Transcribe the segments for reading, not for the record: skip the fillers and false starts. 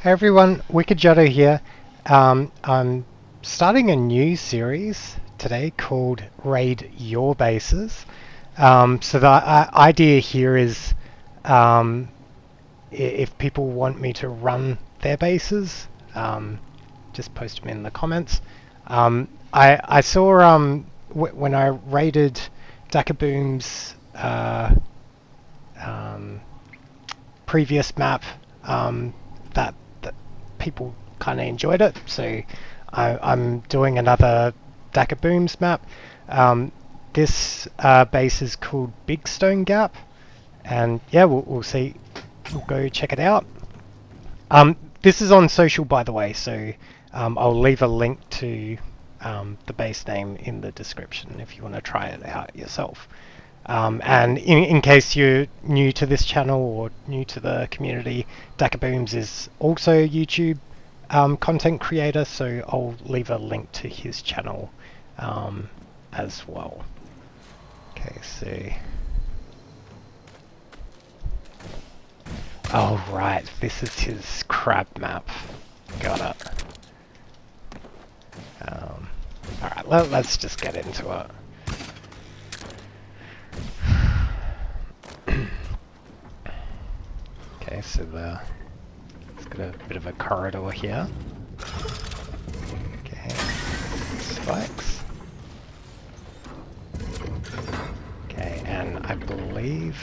Hey everyone, Wicked Jutto here. I'm starting a new series today called Raid Your Bases. So the idea here is if people want me to run their bases, just post them in the comments. I saw when I raided DakkaBooms previous map that people kind of enjoyed it, so I'm doing another DakkaBooms map. This base is called Big Stone Gap, and yeah, we'll see. We'll go check it out. This is on social, by the way, so I'll leave a link to the base name in the description if you want to try it out yourself. And in case you're new to this channel or new to the community, DakkaBooms is also a YouTube content creator, so I'll leave a link to his channel as well. Okay, so... Oh right, this is his crab map. Got it. Alright, let's just get into it. Okay, so it's got a bit of a corridor here. Okay, spikes. Okay, and I believe...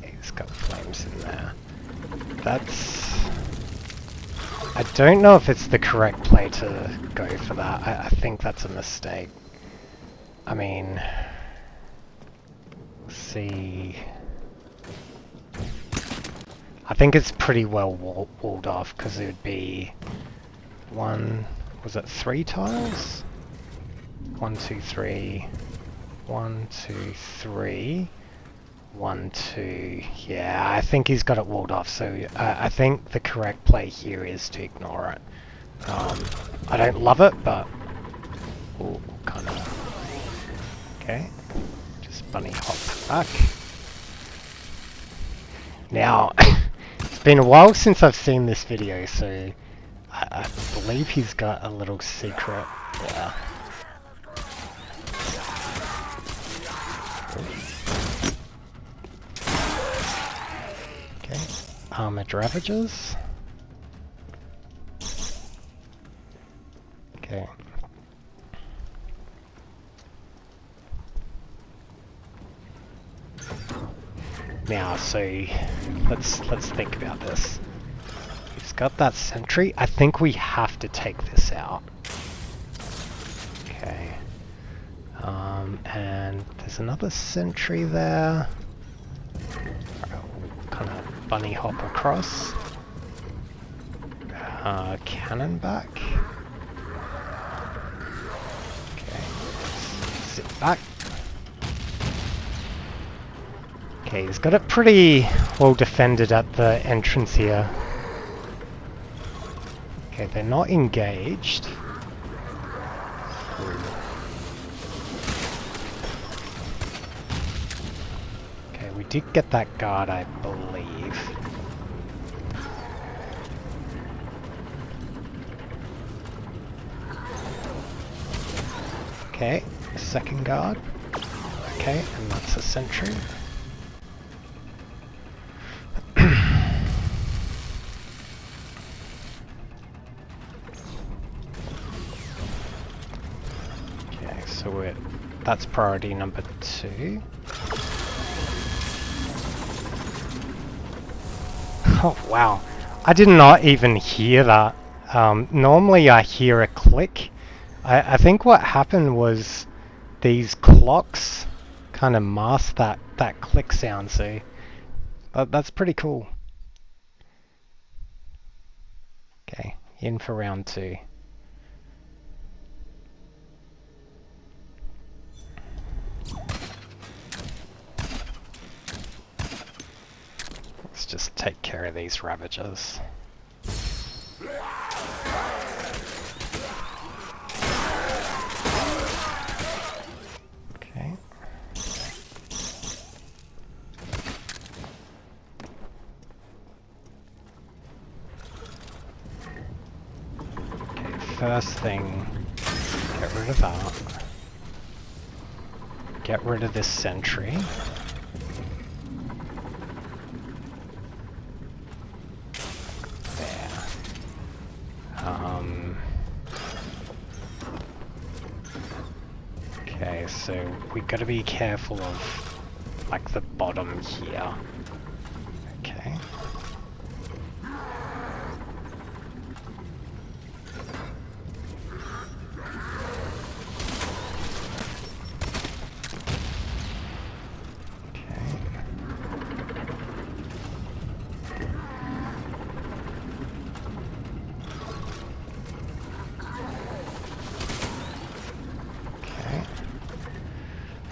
yeah, he's got flames in there. That's... I don't know if it's the correct play to go for that. I think that's a mistake. I mean... let's see... I think it's pretty well walled off, because it would be was it 3 tiles? 1, 2, 3, 1, 2, 3, 1, 2, yeah, I think he's got it walled off, so I think the correct play here is to ignore it. I don't love it, but we'll kind of... okay, just bunny hop back. Now, it's been a while since I've seen this video, so I believe he's got a little secret there. Okay, armored Ravagers. Okay. Now, so let's think about this. He's got that sentry. I think we have to take this out. Okay. And there's another sentry there. We'll kind of bunny hop across. Cannon back. Okay. Sit back. Okay, he's got it pretty well defended at the entrance here. Okay, they're not engaged. Okay, we did get that guard, I believe. Okay, second guard. Okay, and that's a sentry. So that's priority number 2. Oh wow, I did not even hear that. Normally I hear a click. I think what happened was these clocks kind of masked that click sound, so that's pretty cool. Okay, in for round 2. Let's just take care of these Ravagers. Okay. first thing, get rid of that. Get rid of this sentry. There. Okay, so we gotta be careful of like the bottom here. Okay.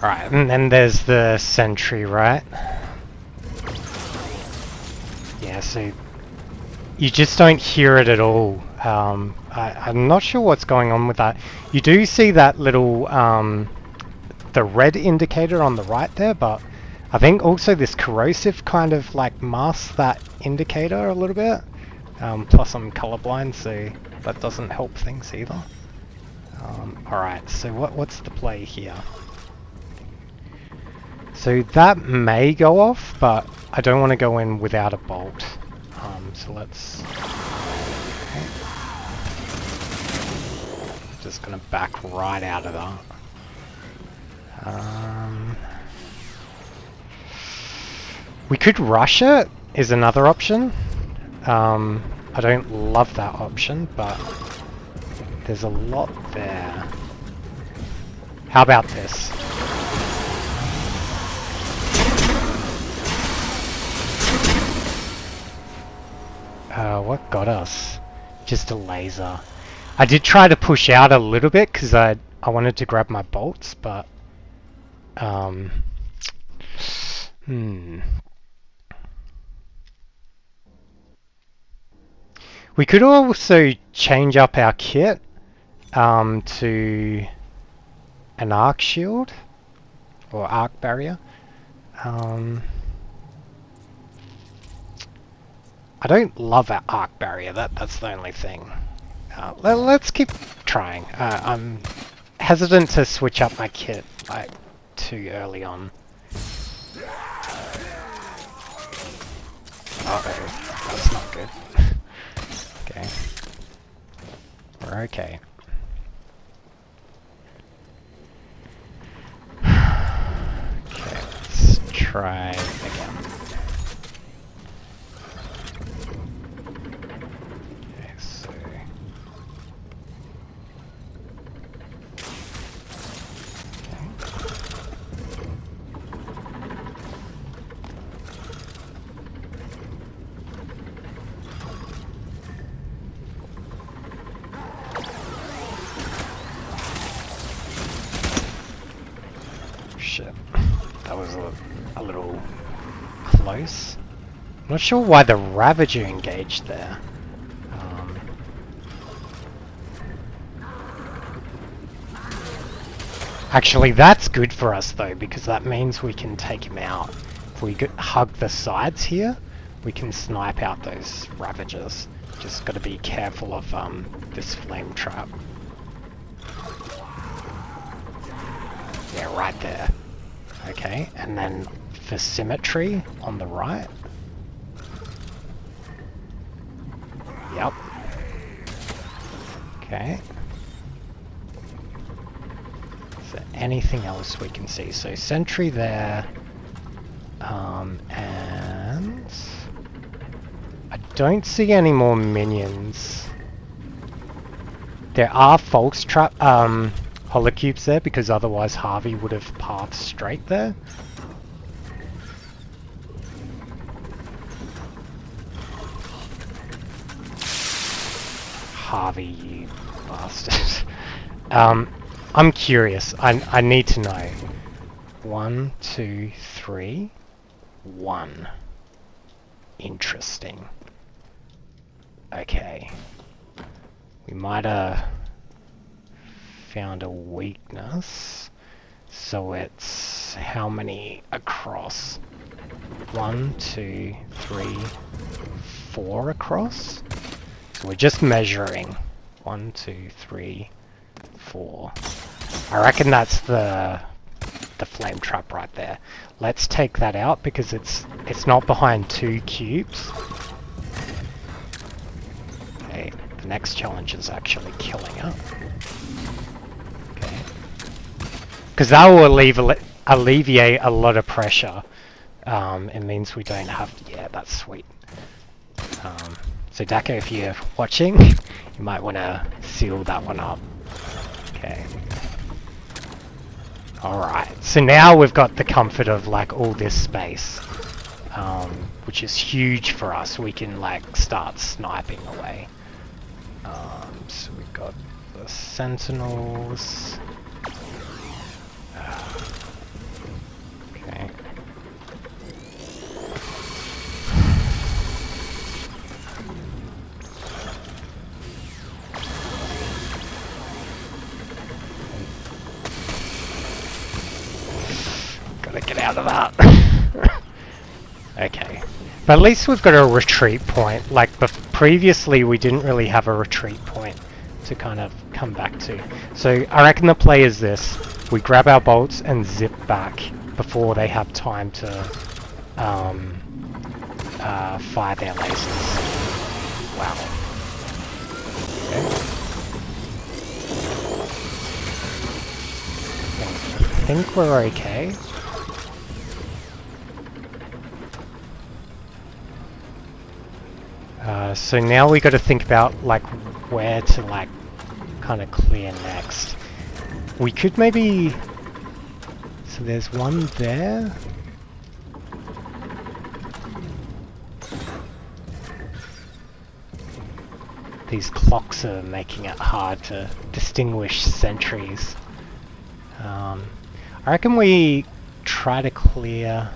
Alright, and then there's the sentry, right? Yeah, so you just don't hear it at all. I'm not sure what's going on with that. You do see that little, the red indicator on the right there, but I think also this corrosive kind of like masks that indicator a little bit. Plus I'm colorblind, so that doesn't help things either. Alright, so what's the play here? So that may go off, but I don't want to go in without a bolt. So let's... Okay. Just gonna back right out of that. We could rush it, is another option. I don't love that option, but there's a lot there. How about this? What got us? Just a laser. I did try to push out a little bit because I wanted to grab my bolts, but we could also change up our kit to an arc shield or arc barrier. I don't love our arc barrier, that's the only thing. Let's keep trying. I'm hesitant to switch up my kit like too early on. Uh-oh, that's not good. Okay. We're okay. Okay, let's try again. Shit, that was a little close. I'm not sure why the Ravager engaged there. Actually, that's good for us though, because that means we can take him out. If we hug the sides here, we can snipe out those Ravagers. Just got to be careful of this flame trap. Yeah, right there. Okay, and then for symmetry on the right. Yep. Okay. Is there anything else we can see? So sentry there. And I don't see any more minions. There are false trap holocubes there, because otherwise Harvey would have pathed straight there. Harvey, you bastard. I'm curious. I need to know. 1, 2, 3, 1. Interesting. Okay. We might have found a weakness. So it's how many across? 1, 2, 3, 4 across. So we're just measuring. 1, 2, 3, 4. I reckon that's the flame trap right there. Let's take that out because it's not behind 2 cubes. Okay, the next challenge is actually killing it. Okay. Because that will alleviate a lot of pressure. It means we don't have to, yeah, that's sweet. So Dakka, if you're watching, you might want to seal that one up. Okay. Alright, so now we've got the comfort of like all this space, which is huge for us. We can like start sniping away. So we've got the sentinels. Okay. Gotta get out of that. Okay. But at least we've got a retreat point. Like previously we didn't really have a retreat point to kind of come back to. So I reckon the play is this. We grab our bolts and zip back before they have time to fire their lasers. Wow. Okay. I think we're okay. So now we got to think about like where to like kind of clear next. We could maybe, so there's one there. These clocks are making it hard to distinguish sentries. I reckon we try to clear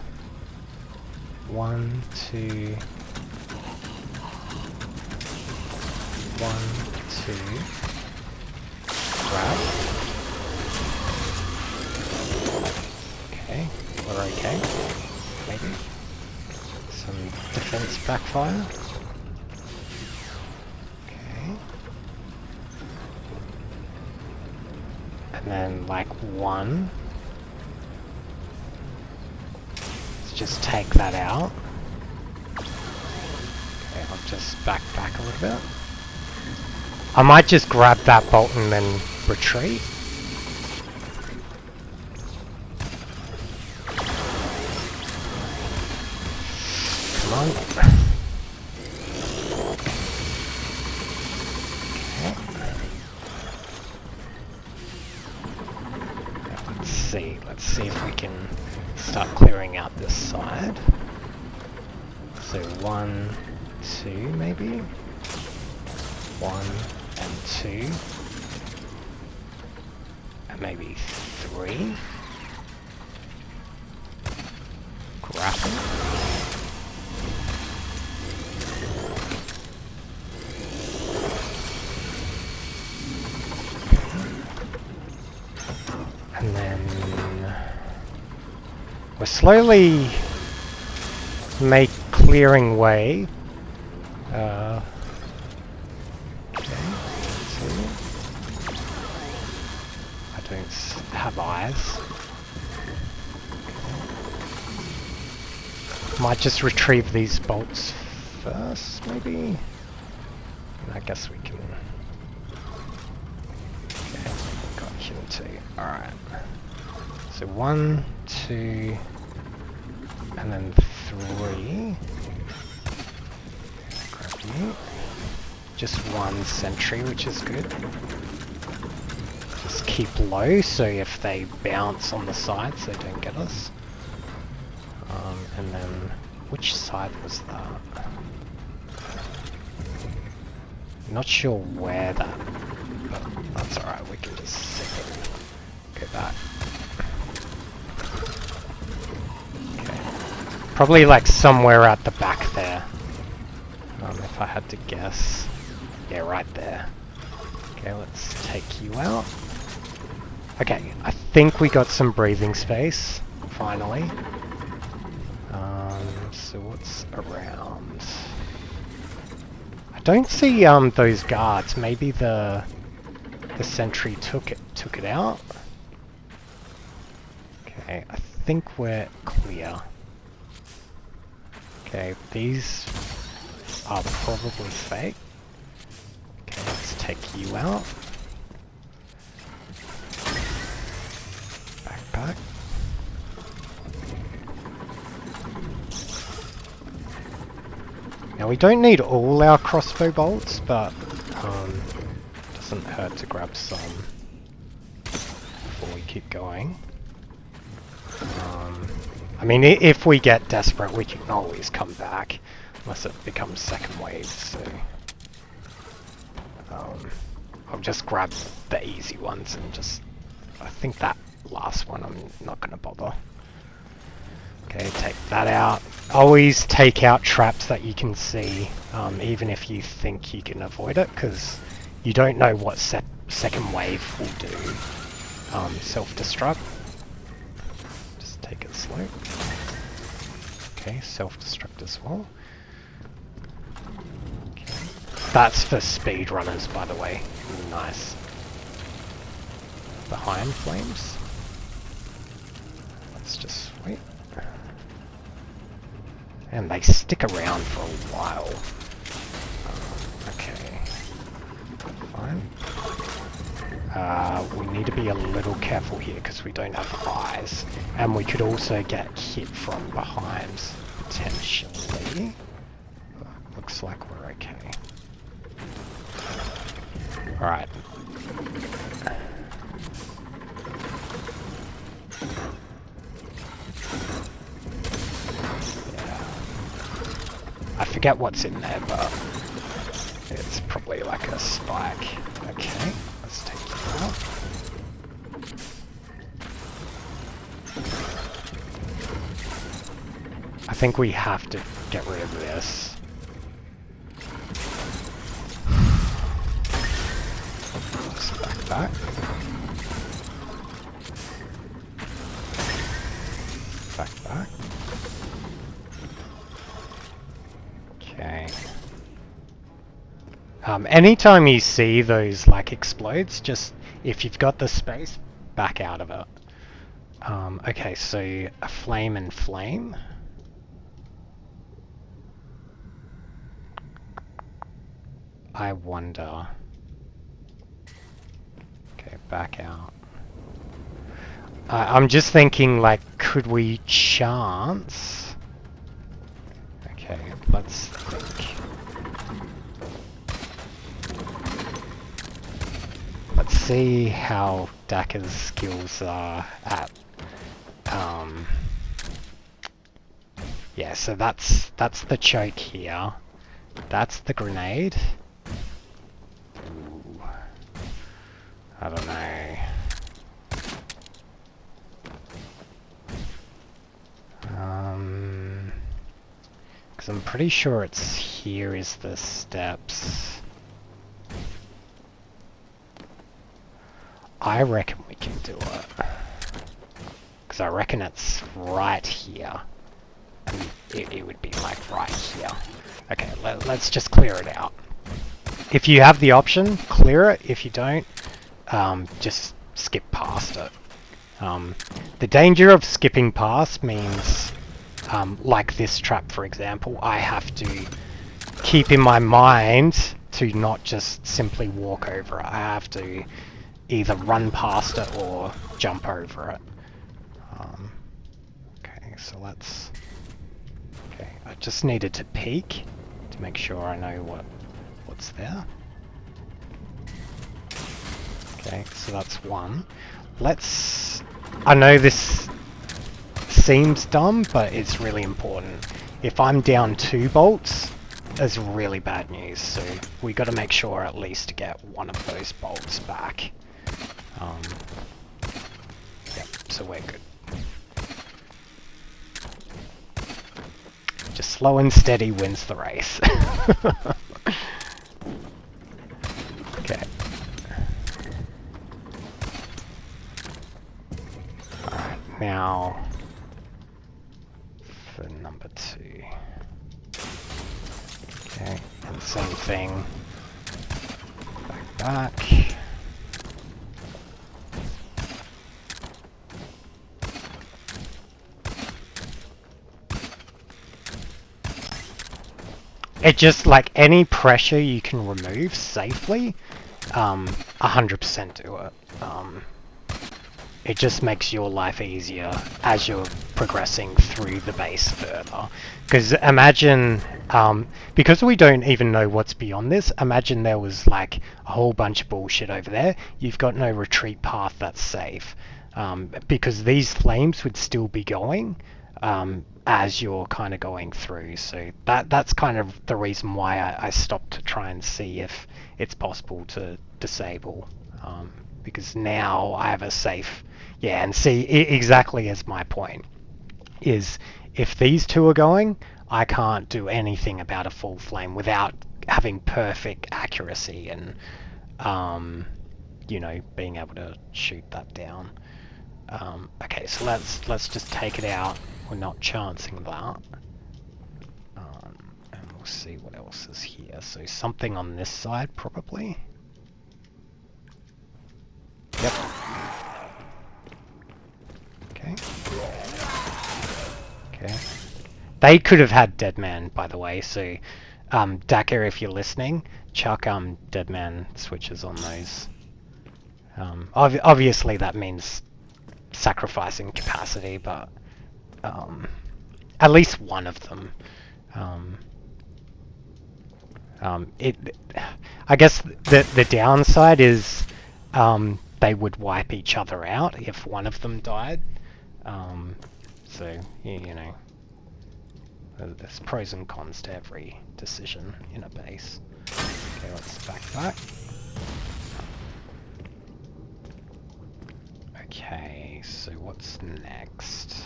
1, 2. 1, 2. Grab. Okay, we're okay. Maybe. Some defense backfire. Okay. And then like 1. Let's just take that out. Okay, I'll just back a little bit. I might just grab that bolt and then retreat. Come on. Okay. Let's see if we can start clearing out this side. So 1, 2 maybe? 1 and 2. And maybe 3. Grapple. And then we're slowly clearing way. Have eyes. Might just retrieve these bolts first, maybe? I guess we can. Okay, got him too. Alright. So 1, 2, and then 3. Grab you. Just 1 sentry, which is good. Just keep low, so if they bounce on the sides, they don't get us. And then, which side was that? Not sure where that, but that's alright, we can just go back. Okay. Probably like somewhere at the back there. If I had to guess. Yeah, right there. Okay, let's take you out. Okay, I think we got some breathing space, finally. So what's around? I don't see those guards. Maybe the sentry took it out. Okay, I think we're clear. Okay, these are probably fake. Okay, let's take you out. Backpack. Now we don't need all our crossbow bolts, but doesn't hurt to grab some before we keep going. I mean, if we get desperate, we can always come back, unless it becomes second wave, so... I'll just grab the easy ones and just... I think that last one I'm not going to bother. Okay, take that out. Always take out traps that you can see, even if you think you can avoid it, because you don't know what second wave will do. Self-destruct. Just take it slow. Okay, self-destruct as well. Okay. That's for speedrunners, by the way. Nice. Behind flames. Let's just wait. And they stick around for a while. Okay. Fine. We need to be a little careful here because we don't have eyes. And we could also get hit from behind, potentially. Looks like we're okay. Alright. I forget what's in there, but it's probably like a spike. Okay, let's take it out. I think we have to get rid of this. Just back. Back. Okay. Anytime you see those like explodes, just if you've got the space, back out of it. Okay, so a flame and flame. I wonder. Okay, back out. I'm just thinking, like, could we chance? Okay, let's think. Let's see how Dakka's skills are at. Yeah, so that's the choke here. That's the grenade. Ooh. I don't know. Because I'm pretty sure it's here is the steps. I reckon we can do it. Because I reckon it's right here. And it would be like right here. Okay, let's just clear it out. If you have the option, clear it. If you don't, just skip past it. The danger of skipping past means, like this trap for example, I have to keep in my mind to not just simply walk over it. I have to either run past it or jump over it. Okay, so let's... Okay, I just needed to peek to make sure I know what's there. Okay, so that's one. Let's... I know this seems dumb, but it's really important. If I'm down 2 bolts, that's really bad news, so we got to make sure at least to get one of those bolts back. Yep, so we're good. Just slow and steady wins the race. Okay. Alright, now for number 2. Okay, and Same thing. Back. It just, like, any pressure you can remove safely, 100% do it. It just makes your life easier as you're progressing through the base further. Because imagine, because we don't even know what's beyond this, imagine there was like a whole bunch of bullshit over there. You've got no retreat path that's safe. Because these flames would still be going as you're kind of going through. So that's kind of the reason why I stopped to try and see if it's possible to disable. Because now I have a safe... Yeah, and see, exactly as my point is, if these two are going, I can't do anything about a full flame without having perfect accuracy and, you know, being able to shoot that down. Okay, so let's just take it out. We're not chancing that. And we'll see what else is here. So something on this side, probably. Yep. Okay. They could have had Dead Man, by the way, so Dakka, if you're listening, chuck Dead Man switches on those. Obviously that means sacrificing capacity, but at least one of them. I guess the downside is they would wipe each other out if one of them died. So, you know, there's pros and cons to every decision in a base. Okay, let's back. Okay, so what's next?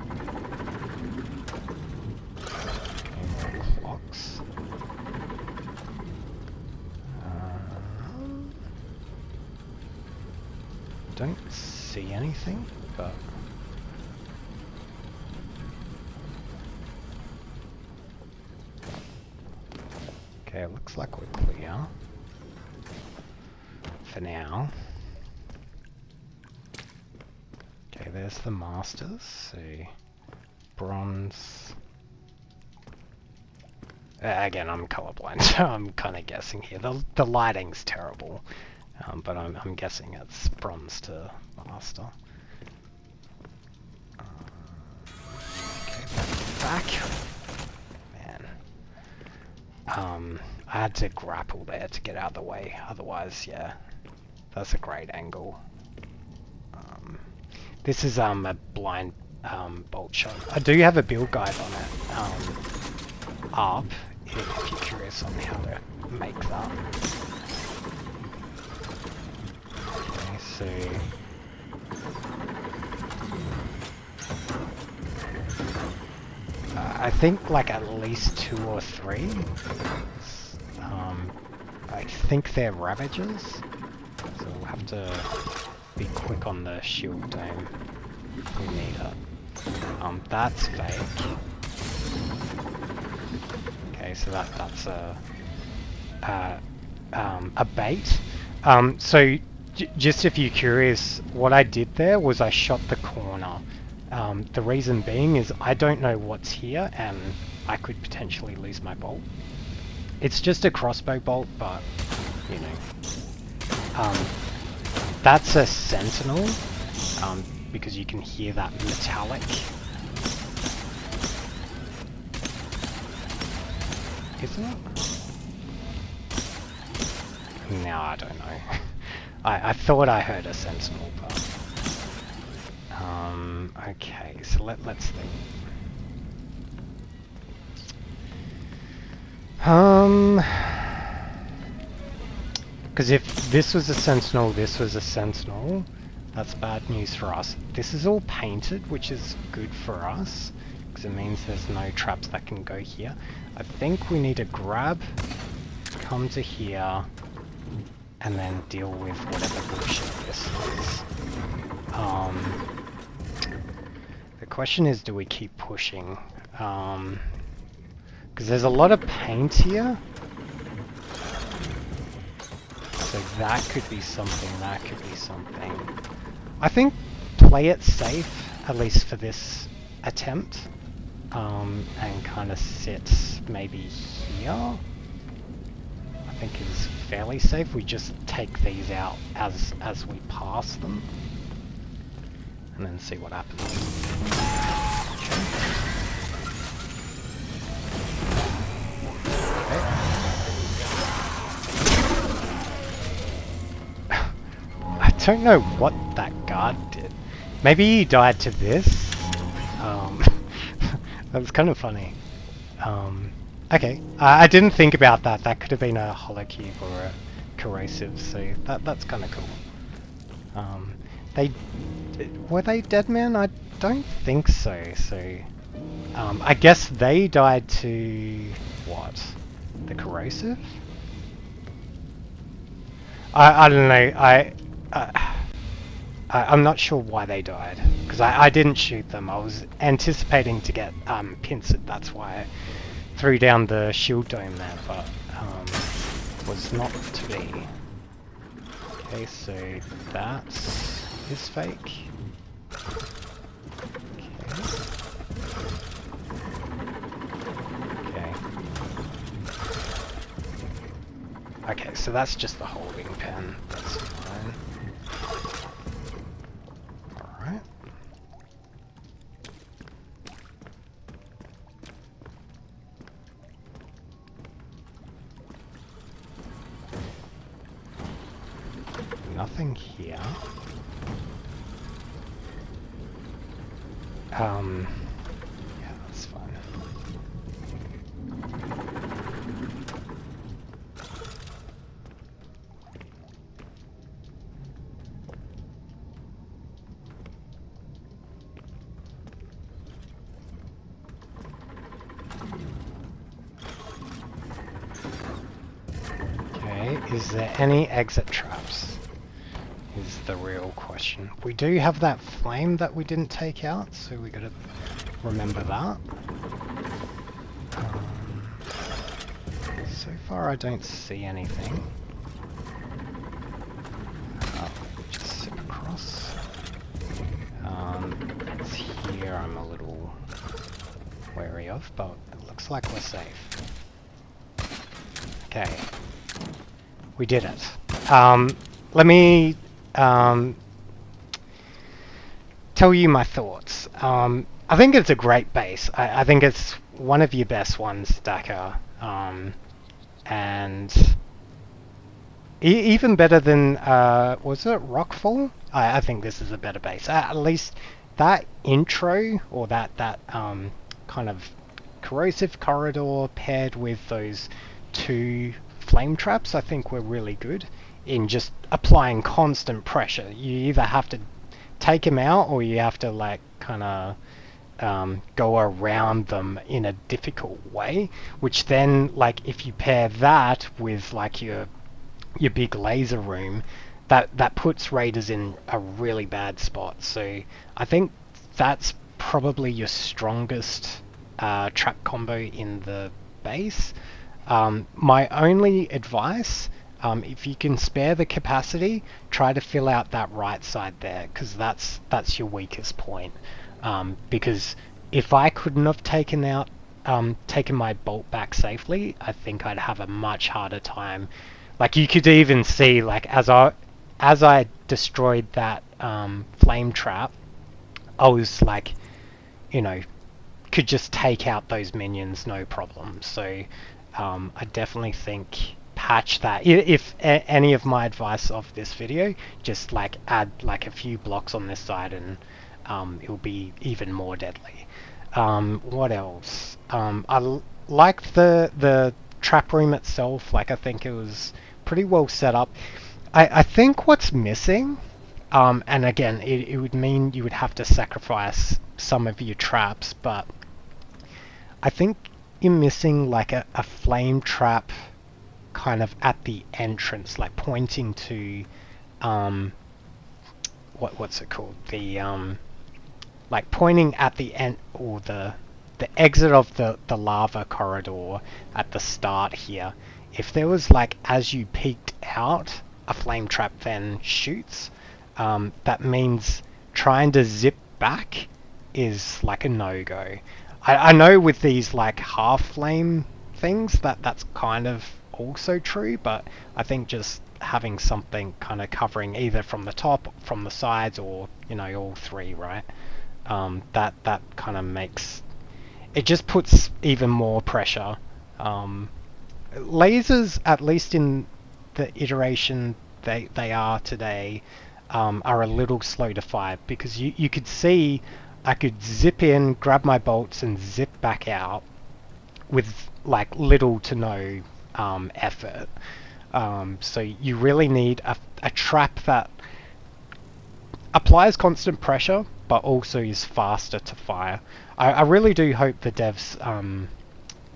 Okay, more clocks. Don't see anything, but... Okay, it looks like we're clear. For now. Okay, there's the masters, so... Bronze... again, I'm colorblind, so I'm kind of guessing here. The lighting's terrible. But I'm guessing it's bronze to master. Okay, back. Man. I had to grapple there to get out of the way. Otherwise, yeah, that's a great angle. This is a blind bolt shot. I do have a build guide on it up, if you're curious on how to make that. So I think like at least 2 or 3. I think they're Ravagers, so we'll have to be quick on the shield dome. We need it. That's fake. Okay, so that's a bait. So just if you're curious, what I did there was I shot the corner. The reason being is I don't know what's here and I could potentially lose my bolt. It's just a crossbow bolt, but, you know. That's a sentinel, because you can hear that metallic. Isn't it? No, I don't know. I thought I heard a sentinel, but... okay, so let's think. Because if this was a sentinel, this was a sentinel, that's bad news for us. This is all painted, which is good for us, because it means there's no traps that can go here. I think we need to grab, come to here, and then deal with whatever bullshit this is. The question is, do we keep pushing? Because there's a lot of paint here. So that could be something, that could be something. I think play it safe, at least for this attempt. And kind of sit maybe here. I think is fairly safe. We just take these out as we pass them. And then see what happens. I don't know what that guard did. Maybe he died to this. That was kind of funny. Okay, I didn't think about that. That could have been a hollow cube or a corrosive, so that's kind of cool. Were they dead men? I don't think so. So I guess they died to what? The corrosive? I don't know. I'm not sure why they died, because I didn't shoot them. I was anticipating to get pincered, that's why I threw down the shield dome there, but was not to be. Okay, so that is fake. Okay. Okay, so that's just the holding pen. That's fine. Alright. Nothing here. Yeah, that's fine. Okay, is there any exit traps? Is the real question. We do have that flame that we didn't take out, so we gotta remember that. So far I don't see anything. Just zip across. It's here I'm a little wary of, but it looks like we're safe. Okay. We did it. Let me tell you my thoughts. I think it's a great base. I think it's one of your best ones, Dakka. And even better than, was it Rockfall? I think this is a better base. At least that intro, or that kind of corrosive corridor paired with those two flame traps, I think were really good in just applying constant pressure. You either have to take them out, or you have to like kind of go around them in a difficult way, which then like if you pair that with like your big laser room, that puts raiders in a really bad spot. So I think that's probably your strongest trap combo in the base. My only advice, if you can spare the capacity, try to fill out that right side there, because that's your weakest point. Because if I couldn't have taken my bolt back safely, I think I'd have a much harder time. Like you could even see, like as I destroyed that flame trap, I was like, you know, could just take out those minions no problem. So I definitely think patch that. If any of my advice of this video, just like add like a few blocks on this side, and it'll be even more deadly. What else? I like the trap room itself. Like I think it was pretty well set up. I think what's missing, and again it would mean you would have to sacrifice some of your traps, but I think you're missing like a flame trap kind of at the entrance, like pointing to what's it called, the like pointing at the end, or the the exit of the lava corridor at the start here, if there was like, as you peeked out, a flame trap then shoots, that means trying to zip back is like a no-go. I know with these like half flame things that's kind of also true, but I think just having something kind of covering either from the top, from the sides, or all three, right? That kind of makes it, just puts even more pressure. Lasers, at least in the iteration they are today, are a little slow to fire, because you could see I could zip in, grab my bolts, and zip back out with like little to no effort. So you really need a trap that applies constant pressure, but also is faster to fire. I really do hope the devs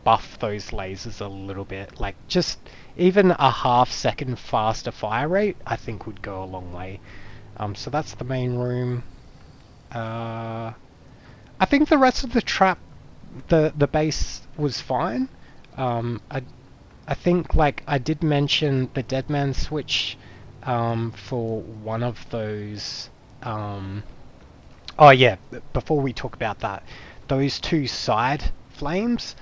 buff those lasers a little bit. Like, just even a half-second faster fire rate, I think would go a long way. So that's the main room. I think the rest of the trap, the base was fine. I think, like, I did mention the Deadman switch for one of those. Oh yeah, before we talk about that, those two side flames,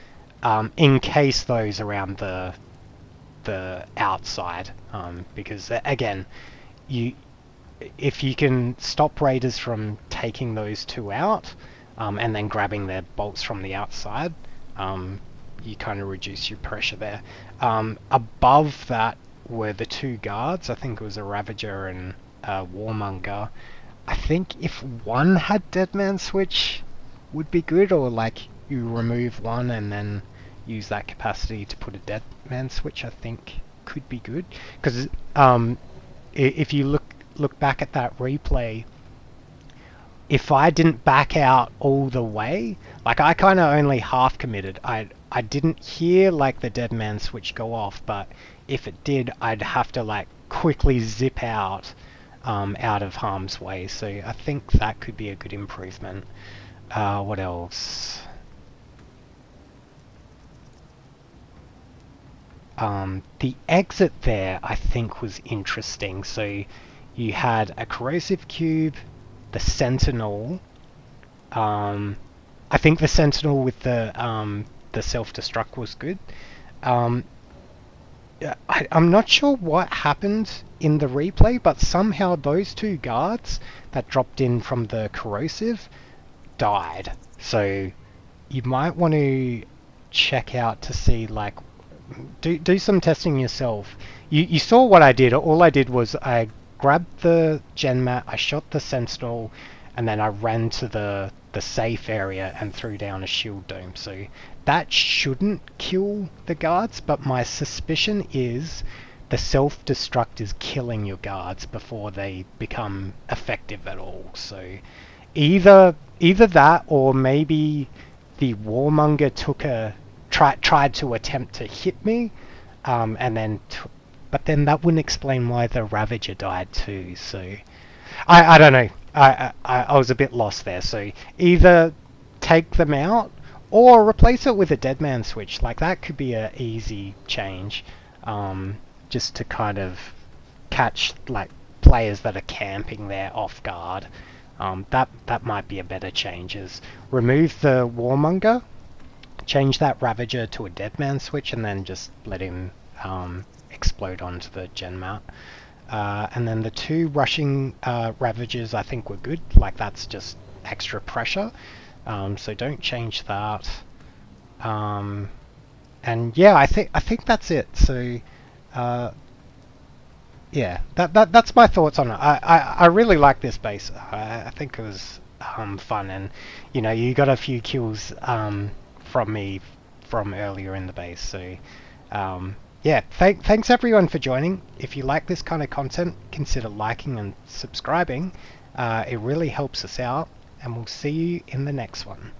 encase those around the outside, because again, you if you can stop raiders from taking those two out, and then grabbing their bolts from the outside, you kind of reduce your pressure there. Above that were the two guards. I think it was a Ravager and a Warmonger. I think if one had Deadman Switch would be good, or like you remove one and then use that capacity to put a Deadman Switch, I think could be good. Because if you look back at that replay, if I didn't back out all the way, like I kind of only half committed. I didn't hear like the Deadman Switch go off, but if it did, I'd have to like quickly zip out of harm's way. So I think that could be a good improvement. What else? The exit there, I think, was interesting. So you had a corrosive cube, the Sentinel. I think the Sentinel with the self-destruct was good. I'm not sure what happened in the replay, but somehow those two guards that dropped in from the corrosive died. So you might want to check out to see, like, do some testing yourself. You saw what I did. All I did was I grabbed the gen mat, I shot the Sentinel, and then I ran to the safe area and threw down a shield dome. So that shouldn't kill the guards, but my suspicion is the self-destruct is killing your guards before they become effective at all. So either that, or maybe the Warmonger tried to attempt to hit me, and then but then that wouldn't explain why the Ravager died too. So I don't know. I was a bit lost there. So either take them out or replace it with a Deadman Switch. Like, that could be a easy change, just to kind of catch like players that are camping there off guard. That might be a better change. Is remove the Warmonger, change that Ravager to a Deadman Switch, and then just let him explode onto the gen mat. And then the two rushing Ravagers I think were good. Like, that's just extra pressure. So don't change that. And yeah, I think that's it. So yeah, that's my thoughts on it. I really like this base. I think it was fun, and you got a few kills from me from earlier in the base. So yeah, thanks everyone for joining. If you like this kind of content, consider liking and subscribing. It really helps us out, and we'll see you in the next one.